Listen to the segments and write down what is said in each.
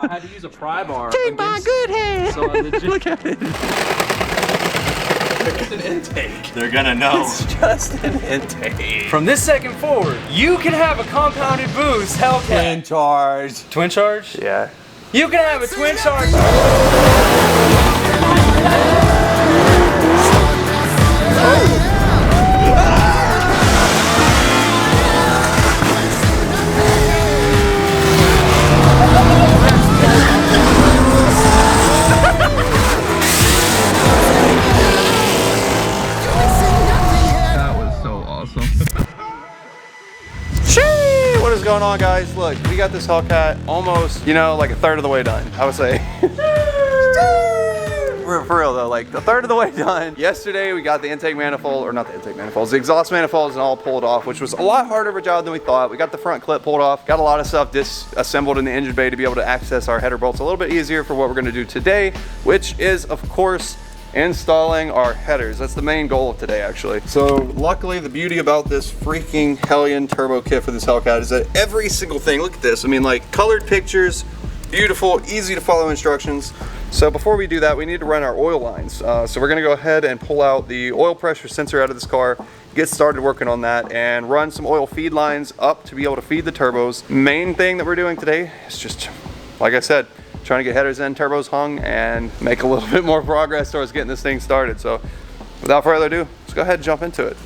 I had to use a pry bar. Take my good hand. So I legit... Look at it. It's an intake. They're gonna know. It's just an intake. From this second forward, you can have a compounded boost Hellcat. Twin-charged. Twin-charged? Yeah. You can have a twin-charged. What is going on, guys? Look, we got this Hellcat almost, you know, like a third of the way done, I would say. For real though, like a third of the way done. Yesterday we got the intake manifold, or not the intake manifolds, the exhaust manifolds and all pulled off, which was a lot harder of a job than we thought. We got the front clip pulled off, got a lot of stuff disassembled in the engine bay to be able to access our header bolts a little bit easier for what we're gonna do today, which is, of course, installing our headers. That's the main goal of today, actually. So luckily, the beauty about this freaking Hellion turbo kit for this Hellcat is that every single thing, look at this, I mean, like colored pictures, beautiful, easy to follow instructions. So before we do that, we need to run our oil lines. So we're gonna go ahead and pull out the oil pressure sensor out of this car, get started working on that, and run some oil feed lines up to be able to feed the turbos. Main thing that we're doing today is just, like I said, trying to get headers in, turbos hung, and make a little bit more progress towards getting this thing started. So without further ado, let's go ahead and jump into it.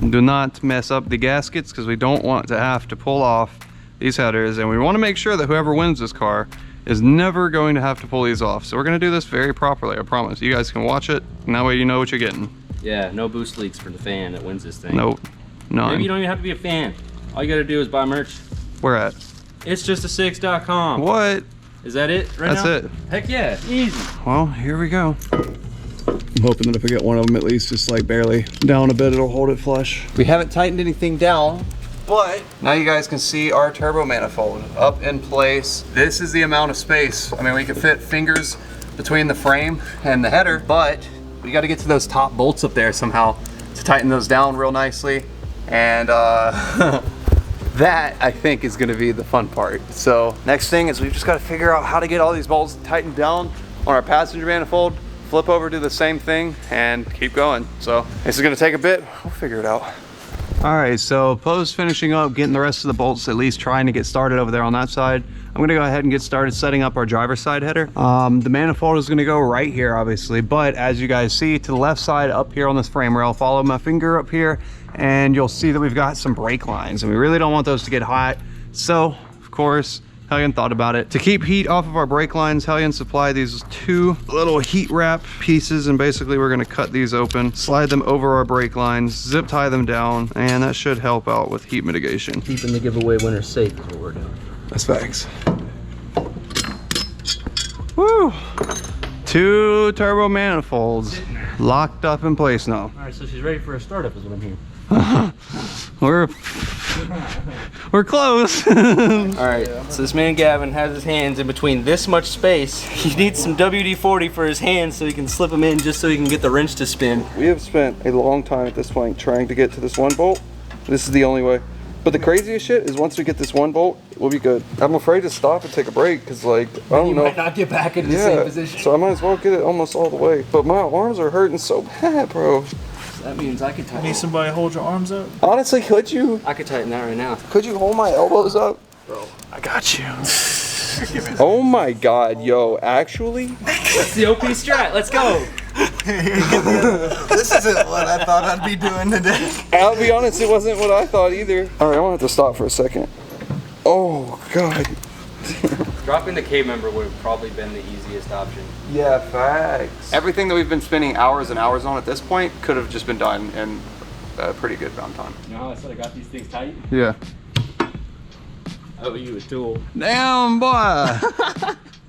Do not mess up the gaskets because we don't want to have to pull off these headers, and we want to make sure that whoever wins this car is never going to have to pull these off. So we're going to do this very properly, I promise. You guys can watch it, and that way you know what you're getting. Yeah, no boost leaks for the fan that wins this thing. Nope, none. Maybe you don't even have to be a fan. All you got to do is buy merch. Where at? It's just a 6.com. What? Is that it right now? That's it. Heck yeah, easy. Well, here we go. I'm hoping that if I get one of them at least just like barely down a bit, it'll hold it flush. We haven't tightened anything down, but now you guys can see our turbo manifold up in place. This is the amount of space. I mean, we can fit fingers between the frame and the header, but we got to get to those top bolts up there somehow to tighten those down real nicely. And that, I think, is going to be the fun part. So next thing is we've just got to figure out how to get all these bolts tightened down on our passenger manifold, flip over, do the same thing, and keep going. So this is going to take a bit. We'll figure it out. All right, so post finishing up, getting the rest of the bolts, at least trying to get started over there on that side, I'm going to go ahead and get started setting up our driver's side header. The manifold is going to go right here, obviously, but as you guys see to the left side up here on this frame rail, follow my finger up here, and you'll see that we've got some brake lines, and we really don't want those to get hot. So, of course, Hellion thought about it. To keep heat off of our brake lines, Hellion supplied these two little heat wrap pieces, and basically we're gonna cut these open, slide them over our brake lines, zip tie them down, and that should help out with heat mitigation. Keeping the giveaway winner safe is what we're doing. That's facts. Woo! 2 turbo manifolds locked up in place now. All right, so she's ready for a startup is what I'm hearing. We're close. All right, so this man Gavin has his hands in between this much space. He needs some WD-40 for his hands so he can slip them in just so he can get the wrench to spin. We have spent a long time at this point trying to get to this one bolt. This is the only way. But the craziest shit is once we get this one bolt, we'll be good. I'm afraid to stop and take a break because, like, I don't know. You might not get back into the same position. So I might as well get it almost all the way. But my arms are hurting so bad, bro. That means I could tighten. Need somebody to hold your arms up? Honestly, could you? I could tighten that right now. Could you hold my elbows up? Bro, I got you. Oh my God, yo, actually? That's the OP strat, let's go. This isn't what I thought I'd be doing today. I'll be honest, it wasn't what I thought either. All right, I'm gonna have to stop for a second. Oh God. Dropping the K member would have probably been the easiest option. Yeah, facts. Everything that we've been spending hours and hours on at this point could have just been done in a pretty good amount of time. You know how I said I got these things tight? Yeah. I owe you a tool. Damn, boy.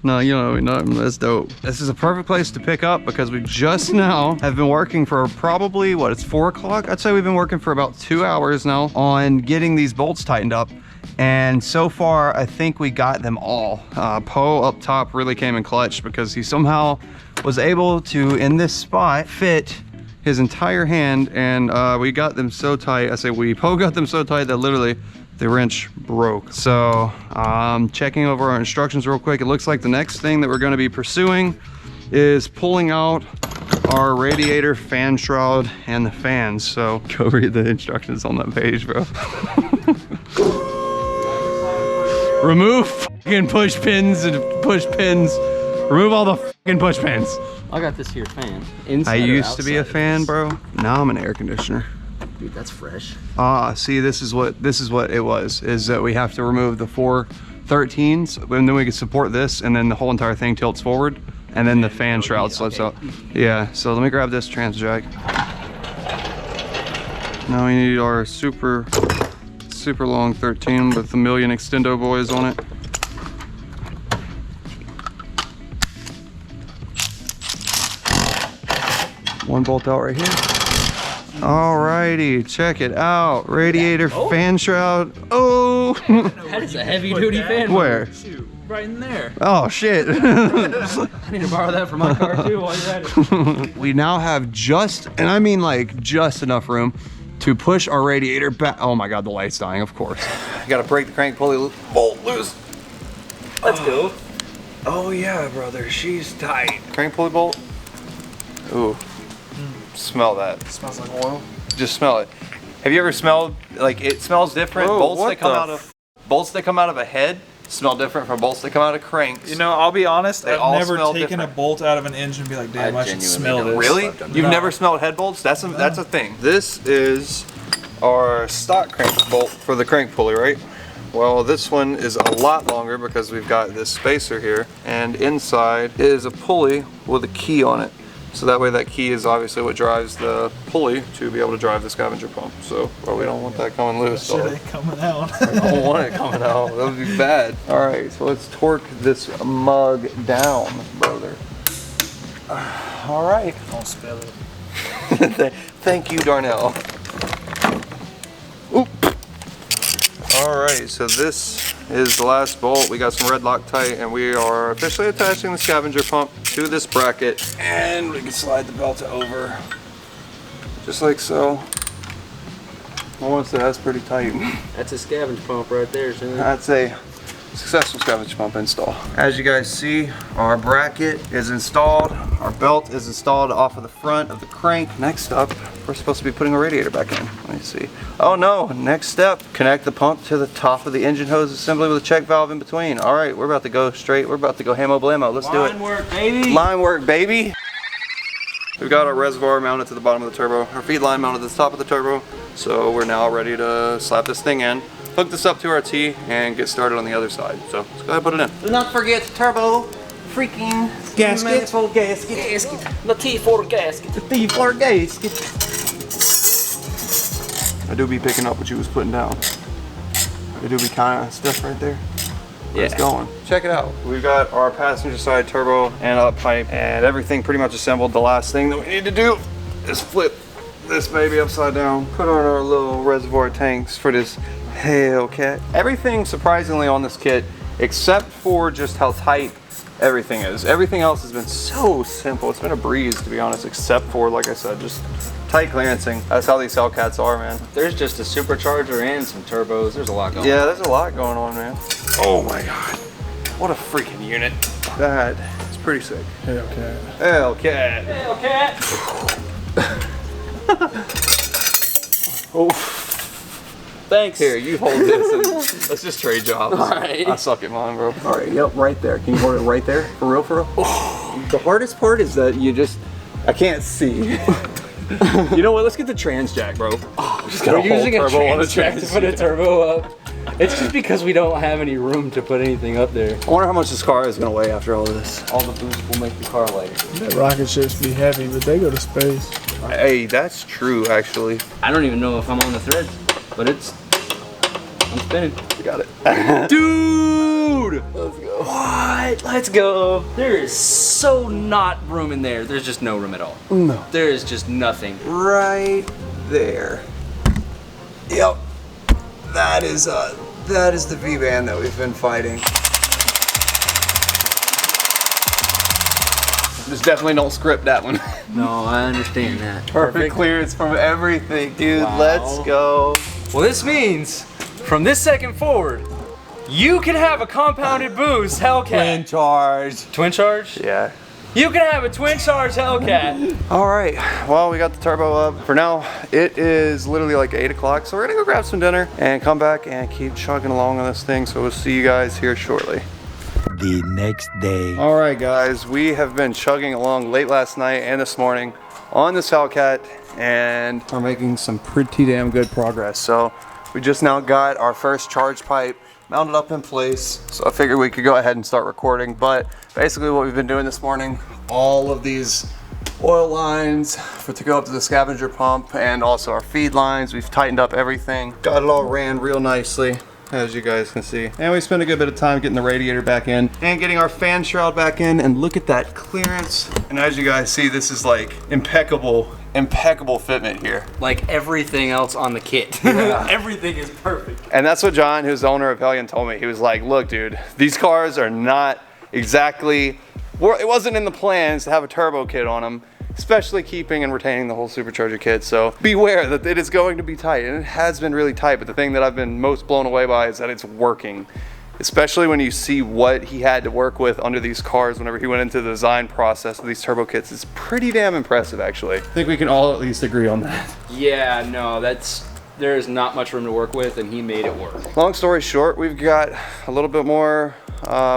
No, you know, that's dope. This is a perfect place to pick up because we just now have been working for probably, what, it's 4 o'clock? I'd say we've been working for about 2 hours now on getting these bolts tightened up. And so far, I think we got them all. Poe up top really came in clutch because he somehow was able to, in this spot, fit his entire hand, and we got them so tight. I say we, Poe got them so tight that literally the wrench broke. So checking over our instructions real quick. It looks like the next thing that we're going to be pursuing is pulling out our radiator fan shroud and the fans. So go read the instructions on that page, bro. Remove fucking push pins and push pins. Remove all the fucking push pins. I got this here fan. Inside I used to be a outside? fan, bro. Now I'm an air conditioner. Dude, that's fresh. See, this is what it was, is that we have to remove the 4 13s, and then we can support this, and then the whole entire thing tilts forward, and then the fan shroud slips out. Yeah, so let me grab this trans jack. Now we need our super long 13 with a million extendo boys on it. One bolt out right here. Alrighty, check it out. Radiator fan shroud. Oh! That is a heavy duty fan. Where? Shoot, right in there. Oh shit. I need to borrow that from my car too while you're at it. We now have just, and I mean like just enough room to push our radiator back. Oh my god, the light's dying, of course. I gotta break the crank pulley bolt loose. Let's go. Oh yeah, brother, she's tight. Crank pulley bolt. Ooh. Smell that. It smells like oil. Just smell it. Have you ever smelled, like, it smells different? Whoa, bolts what that come the out of bolts that come out of a head smell different from bolts that come out of cranks. You know, I'll be honest, They I've all never smell taken different. a bolt out of an engine and be like, damn, I should genuinely smell don't. this. Really? You've No. never smelled head bolts? That's a thing. This is our stock crank bolt for the crank pulley, right? Well, this one is a lot longer because we've got this spacer here, and inside is a pulley with a key on it. So that way that key is obviously what drives the pulley to be able to drive the scavenger pump. So, well, we don't want that coming loose. Shit dog. ain't coming out. I don't want it coming out. That would be bad. All right, so let's torque this mug down, brother. All right. Don't spill it. Thank you, Darnell. Oop. All right, so this is the last bolt. We got some red Loctite, and we are officially attaching the scavenger pump to this bracket, and we can slide the belt over, just like so. Almost, that's pretty tight. That's a scavenge pump right there, son. That's a successful scavenger pump install. As you guys see, our bracket is installed. Our belt is installed off of the front of the crank. Next up, we're supposed to be putting a radiator back in. Let me see. Oh no, next step, connect the pump to the top of the engine hose assembly with a check valve in between. All right, we're about to go straight. We're about to go hamo blammo. Let's do it. Line work, baby. Line work, baby. We've got our reservoir mounted to the bottom of the turbo, our feed line mounted to the top of the turbo. So we're now ready to slap this thing in, hook this up to our T, and get started on the other side. So let's go ahead and put it in. Do not forget turbo freaking Gasket. manifold gasket. The T4 gasket. The T4 gasket. I do be picking up what you was putting down. I do be kind of stiff right there. Yeah. It's going. Check it out. We've got our passenger side turbo and up pipe and everything pretty much assembled. The last thing that we need to do is flip this baby upside down, put on our little reservoir tanks for this Hellcat. Everything surprisingly on this kit, except for just how tight everything is. Everything else has been so simple. It's been a breeze, to be honest, except for, like I said, just tight clearancing. That's how these Hellcats are, man. There's just a supercharger and some turbos. There's a lot going on. Yeah, there's a lot going on, man. Oh my God. What a freaking unit. That is pretty sick. Hellcat. Hellcat. Hellcat. Oh. Thanks. Here, you hold this and let's just trade jobs. All right. I suck at mine, bro. All right, yep, right there. Can you hold it right there? For real, for real? Oh. The hardest part is that I can't see. You know what? Let's get the trans jack, bro. We're using a trans jack to put a turbo up. It's just because we don't have any room to put anything up there. I wonder how much this car is gonna weigh after all this. All the boost will make the car lighter. That rocket ships be heavy, but they go to space. Hey, that's true, actually. I don't even know if I'm on the threads, but I'm spinning. You got it. Dude! Let's go. What? Let's go. There is so not room in there. There's just no room at all. No. There is just nothing. Right there. Yep. That is the V-band that we've been fighting. Just definitely don't script that one. No, I understand that. Perfect clearance from everything, dude. Wow. Let's go. Well, this means from this second forward, you can have a compounded boost Hellcat. Twin-charged. Twin-charged? Yeah. You can have a twin-charged Hellcat. All right, well, we got the turbo up. For now, it is literally like 8 o'clock, so we're gonna go grab some dinner and come back and keep chugging along on this thing. So we'll see you guys here shortly. The next day. All right, guys, we have been chugging along late last night and this morning on this Hellcat, and we're making some pretty damn good progress. So we just now got our first charge pipe mounted up in place, so I figured we could go ahead and start recording. But basically what we've been doing this morning, all of these oil lines to go up to the scavenger pump, and also our feed lines, we've tightened up everything, got it all ran real nicely, as you guys can see. And we spent a good bit of time getting the radiator back in and getting our fan shroud back in, and look at that clearance. And as you guys see, this is like impeccable fitment here. Like everything else on the kit. Yeah. Everything is perfect. And that's what John, who's the owner of Hellion, told me. He was like, look, dude, these cars are not exactly, it wasn't in the plans to have a turbo kit on them, especially keeping and retaining the whole supercharger kit. So beware that it is going to be tight, and it has been really tight. But the thing that I've been most blown away by is that it's working. Especially when you see what he had to work with under these cars whenever he went into the design process of these turbo kits. It's pretty damn impressive, actually. I think we can all at least agree on that. Yeah, no, there's not much room to work with, and he made it work. Long story short, we've got a little bit more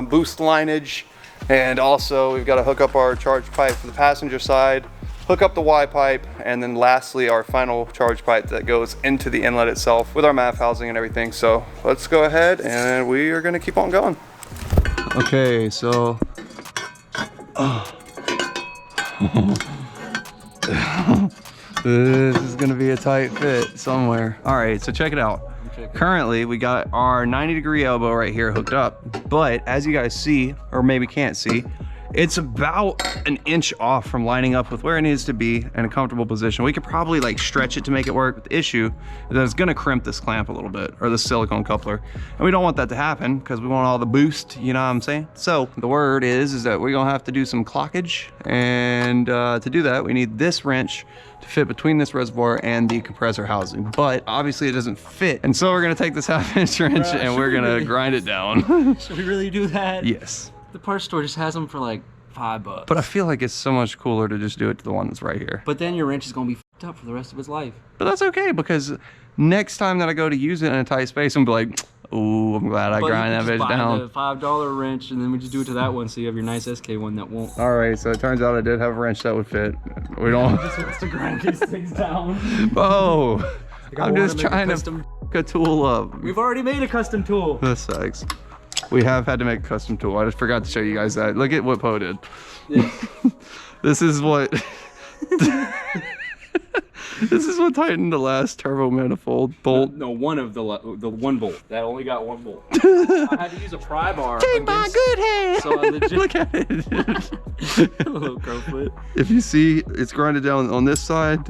boost lineage, and also we've got to hook up our charge pipe for the passenger side, hook up the Y pipe, and then lastly our final charge pipe that goes into the inlet itself with our MAF housing and everything. So let's go ahead and we are gonna keep on going. Okay, so this is gonna be a tight fit somewhere. All right, so check it out. Currently, we got our 90-degree elbow right here hooked up, but as you guys see, or maybe can't see, it's about an inch off from lining up with where it needs to be in a comfortable position. We could probably like stretch it to make it work, but the issue is that it's gonna crimp this clamp a little bit, or the silicone coupler. And we don't want that to happen because we want all the boost, you know what I'm saying? So the word is that we're gonna have to do some clockage. And to do that, we need this wrench to fit between this reservoir and the compressor housing. But obviously it doesn't fit. And so we're gonna take this 1/2-inch wrench and we're gonna grind it down. Should we really do that? Yes. The parts store just has them for like $5. But I feel like it's so much cooler to just do it to the one that's right here. But then your wrench is gonna be f***ed up for the rest of its life. But that's okay, because next time that I go to use it in a tight space, I'm gonna be like, oh, I'm glad I grind that bitch down. The $5 wrench, and then we just do it to that one, so you have your nice SK one that won't. All right, so it turns out I did have a wrench that would fit. We don't. Just wants to grind these things down. Oh, I'm just trying to f*** a tool up. We've already made a custom tool. This sucks. We have had to make a custom tool. I just forgot to show you guys that. Look at what Poe did. Yeah. This is what this is what tightened the last turbo manifold bolt. No, one of the one bolt. That only got one bolt. I had to use a pry bar. Take my good hand. So I legit Look at it. a little crowfoot. If you see, it's grinded down on this side,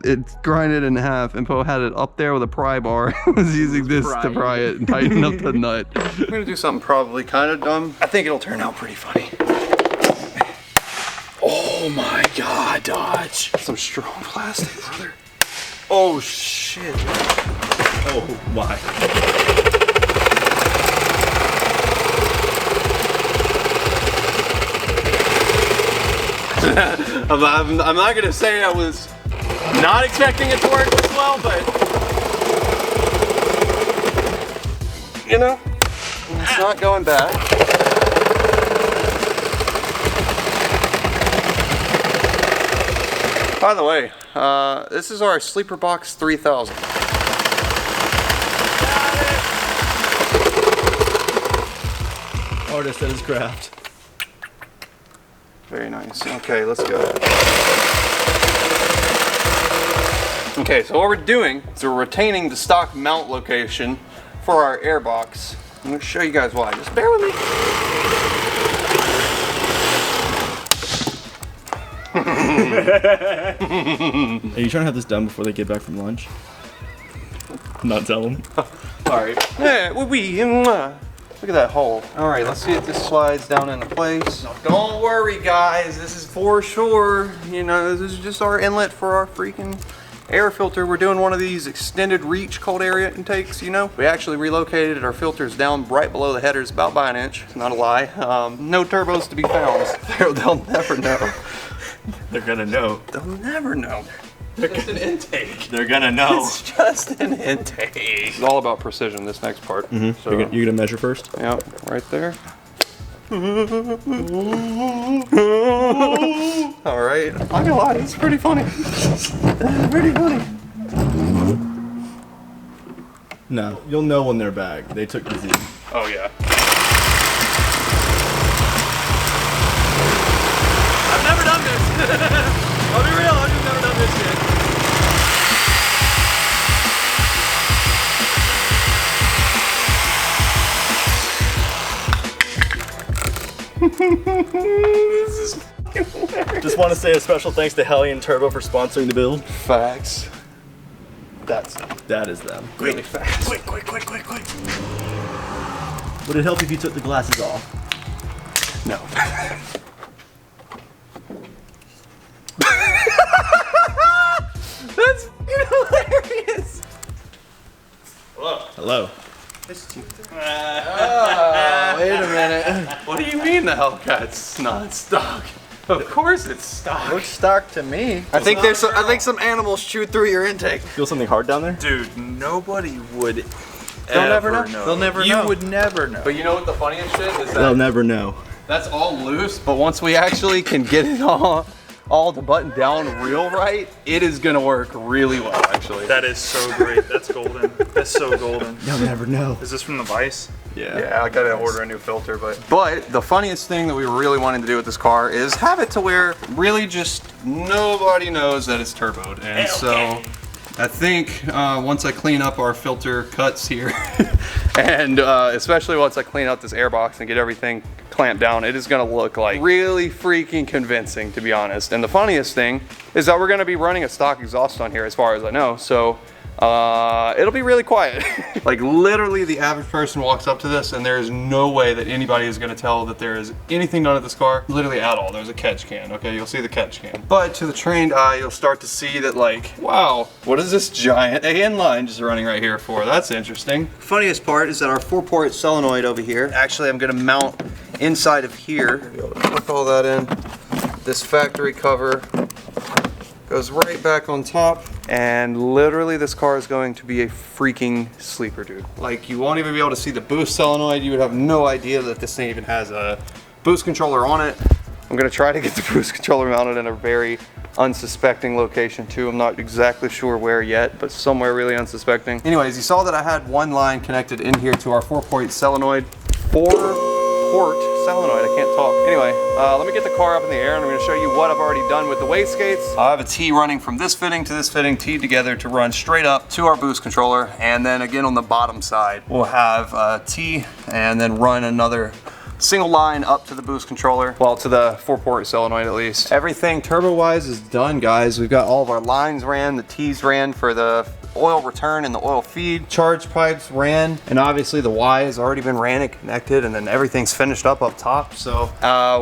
it's grinded in half, and Poe had it up there with a pry bar. Was using this to pry it and tighten up the nut. I'm gonna do something probably kind of dumb. I think it'll turn out pretty funny. Oh my God, Dodge. Some strong plastic, brother. Oh shit. Oh my. I'm not gonna say I was not expecting it to work this well, but you know, it's not going bad. By the way, this is our Sleeper Box 3000. Artist at his craft. Very nice. Okay, let's go. Okay, so what we're doing is we're retaining the stock mount location for our air box. I'm gonna show you guys why. Just bear with me. Are you trying to have this done before they get back from lunch? Not tell them. Alright. Yeah, look at that hole. Alright, let's see if this slides down into place. No, don't worry, guys. This is for sure. You know, this is just our inlet for our freaking air filter. We're doing one of these extended reach cold area intakes, you know. We actually relocated our filters down right below the headers, about by an inch, not a lie. No turbos to be found. They'll never know. They're gonna know. They'll never know. It's just an intake. They're gonna know. It's just an intake. It's all about precision, this next part. So, You're gonna measure first? yeah, right there. All right, I'm not gonna lie, it's pretty funny. Pretty funny. No, you'll know when they're back. They took the Z. Oh yeah. I've never done this. I'll be real, I've just never done this yet. This is fucking hilarious. Just want to say a special thanks to Hellion Turbo for sponsoring the build. Facts. That is them. Really fast. Quick. Would it help if you took the glasses off? No. That's fucking hilarious. Hello. Wait a minute. What do you mean the Hellcat's not stock? Of course it's stock. Looks stock to me. I think some animals chewed through your intake. Feel something hard down there? Dude, nobody would They'll never know. They'll never know. You would never know. But you know what the funniest shit is? They'll That never know. that's all loose, but once we actually can get it all the button down real right, it is gonna work really well actually. That is so great. That's golden. That's so golden. You'll never know. Is this from the Vice? Yeah, I gotta order a new filter, but the funniest thing that we were really wanting to do with this car is have it to where really just nobody knows that it's turboed. And so I think once I clean up our filter cuts here, and especially once I clean up this airbox and get everything clamped down, it is gonna look like really freaking convincing, to be honest. And the funniest thing is that we're gonna be running a stock exhaust on here as far as I know, so it'll be really quiet. Like literally the average person walks up to this and there is no way that anybody is gonna tell that there is anything done at this car, literally at all. There's a catch can, okay? You'll see the catch can. But to the trained eye, you'll start to see that like, wow, what is this giant AN line just running right here for? That's interesting. Funniest part is that our 4-port solenoid over here, actually I'm gonna mount inside of here. Click all that in. This factory cover goes right back on top, and literally this car is going to be a freaking sleeper, dude. Like, you won't even be able to see the boost solenoid. You would have no idea that this thing even has a boost controller on it. I'm gonna try to get the boost controller mounted in a very unsuspecting location too. I'm not exactly sure where yet, but somewhere really unsuspecting. Anyways, you saw that I had one line connected in here to our 4-port solenoid. 4-port solenoid, I can't talk. Anyway, let me get the car up in the air and I'm gonna show you what I've already done with the Wastegates. I have a T running from this fitting to this fitting, T'd together to run straight up to our boost controller. And then again on the bottom side, we'll have a T and then run another single line up to the boost controller, well, to the 4-port solenoid at least. Everything turbo-wise is done, guys. We've got all of our lines ran, the T's ran for the oil return and the oil feed. Charge pipes ran, and obviously the Y has already been ran and connected, and then everything's finished up top. So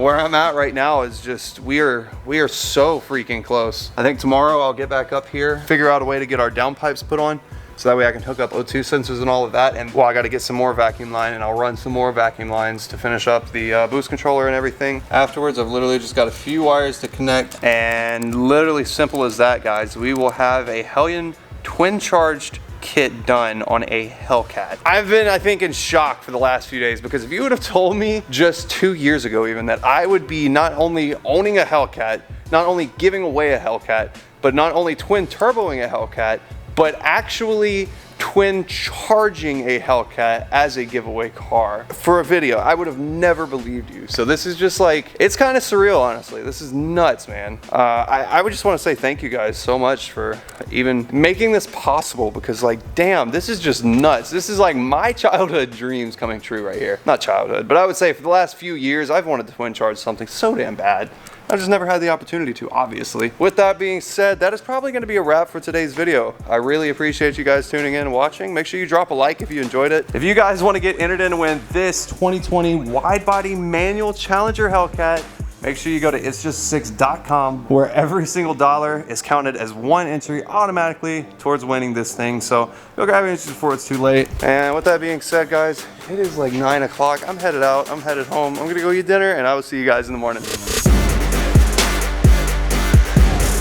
where I'm at right now is just, we are so freaking close. I think tomorrow I'll get back up here, figure out a way to get our down pipes put on, so that way I can hook up O2 sensors and all of that. And well, I gotta get some more vacuum line, and I'll run some more vacuum lines to finish up the boost controller and everything. Afterwards, I've literally just got a few wires to connect, and literally simple as that, guys. We will have a Hellion Twin-Charged kit done on a Hellcat. I've been, I think, in shock for the last few days, because if you would have told me just 2 years ago even that I would be not only owning a Hellcat, not only giving away a Hellcat, but not only twin turboing a Hellcat, but actually twin charging a Hellcat as a giveaway car for a video, I would have never believed you. So this is just like, it's kind of surreal, honestly. This is nuts, man. I would just want to say thank you guys so much for even making this possible, because like, damn, this is just nuts. This is like my childhood dreams coming true right here. Not childhood, but I would say for the last few years, I've wanted to twin charge something so damn bad. I've just never had the opportunity to, obviously. With that being said, that is probably gonna be a wrap for today's video. I really appreciate you guys tuning in and watching. Make sure you drop a like if you enjoyed it. If you guys wanna get entered in to win this 2020 wide body manual Challenger Hellcat, make sure you go to itsjust6.com, where every single dollar is counted as one entry automatically towards winning this thing. So go grab your entries before it's too late. And with that being said, guys, it is like 9 o'clock. I'm headed out. I'm headed home. I'm gonna go eat dinner, and I will see you guys in the morning.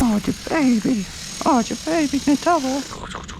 Oh, your baby, Nutella.